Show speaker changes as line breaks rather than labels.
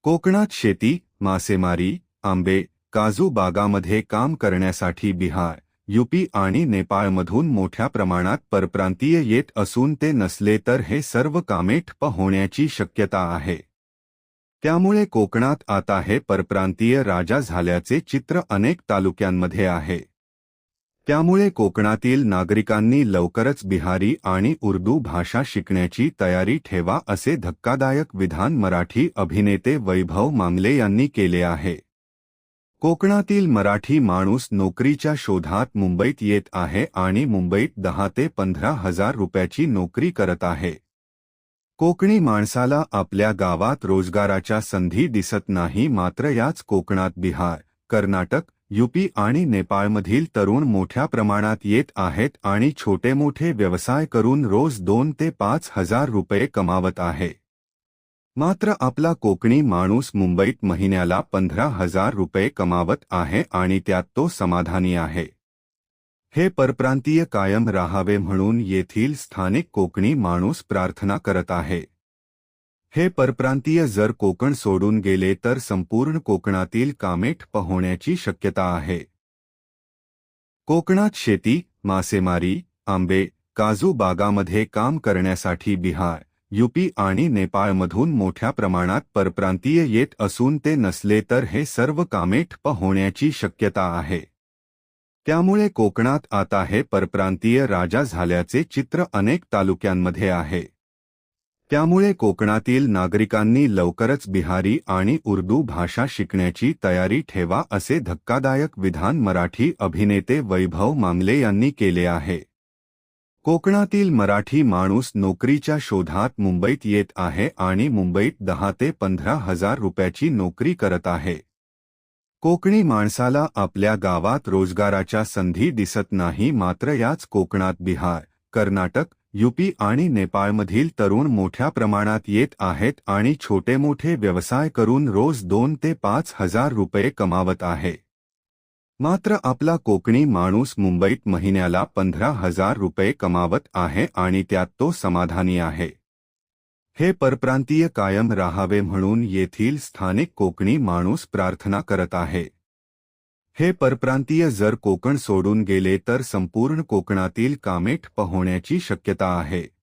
कोकणात शेती, मासेमारी, आंबे, काजू बागामध्ये काम करण्यासाठी बिहार, यूपी आणि नेपाळमधून मोठ्या प्रमाणात परप्रांतीय येत असून ते नसले तर हे सर्व कामे ठप्प होण्याची शक्यता आहे. त्यामुळे कोकणात आता हे परप्रांतीय राजा झाल्याचे चित्र अनेक तालुक्यांमध्ये आहे. त्यामुळे कोकणातील नागरिकांनी लवकरच बिहारी आणि उर्दू भाषा शिकण्याची तयारी ठेवा असे धक्कादायक विधान मराठी अभिनेते वैभव मांगले यांनी केले आहे. कोकणातील मराठी माणूस नोकरीच्या शोधात मुंबईत येत आहे आणि मुंबईत 10 ते 15 हजार रुपयाची नोकरी करत आहे. कोकणी माणसाला आपल्या गावात रोजगाराच्या संधी दिसत नाही, मात्र याच कोकणात बिहार, कर्नाटक, यूपी आणि नेपाळमधील तरुण मोठ्या प्रमाणात येत आहेत आणि छोटे-मोठे व्यवसाय करून रोज 2 ते 5 हजार रुपये कमावत आहे. मात्र आपला कोकणी माणूस मुंबईत महिन्याला 15 हजार रुपये कमावत आहे आणि त्यात तो समाधानी आहे. हे परप्रांतीय कायम राहावे म्हणून येथील स्थानिक कोकणी माणूस प्रार्थना करत आहे. हे परप्रांतीय जर कोकण सोडून गेले तर संपूर्ण कोकणातील कामे ठप्प होण्याची शक्यता आहे. कोकणात शेती, मासेमारी, आंबे, काजू बागामध्ये काम करण्यासाठी बिहार, यूपी आणि नेपाळमधून मोठ्या प्रमाणात परप्रांतीय येत असून ते नसले तर हे सर्व कामे ठप्प होण्याची शक्यता आहे. त्यामुळे कोकणात आता हे परप्रांतीय राजा झाल्याचे चित्र अनेक तालुक्यांमध्ये आहे. त्यामुळे कोकणातील नागरिकांनी लवकरच बिहारी आणि उर्दू भाषा शिकण्याची तयारी ठेवा असे धक्कादायक विधान मराठी अभिनेते वैभव मांगले यांनी केले आहे. कोकणातील मराठी माणूस नोकरीच्या शोधात मुंबईत येत आहे आणि मुंबईत 10 ते 15 हजार रुपयाची नोकरी करत आहे. कोकणी माणसाला आपल्या गावात रोजगाराच्या संधी दिसत नाही, मात्र याच कोकणात बिहार, कर्नाटक, यूपी आणि नेपाळमधील तरुण मोठ्या प्रमाणात येत आहेत आणि छोटे-मोठे व्यवसाय करून रोज 2 ते 5 हजार रुपये कमावत आहे. मात्र आपला कोकणी माणूस मुंबईत महिन्याला 15 हजार रुपये कमावत आहे आणि त्यात तो समाधानी आहे. हे परप्रांतीय कायम राहावे म्हणून येथील स्थानिक कोकणी माणूस प्रार्थना करत आहे. हे परप्रांतीय जर कोकण सोडून गेले तर संपूर्ण कोकणातील कामे ठप्प होण्याची शक्यता आहे.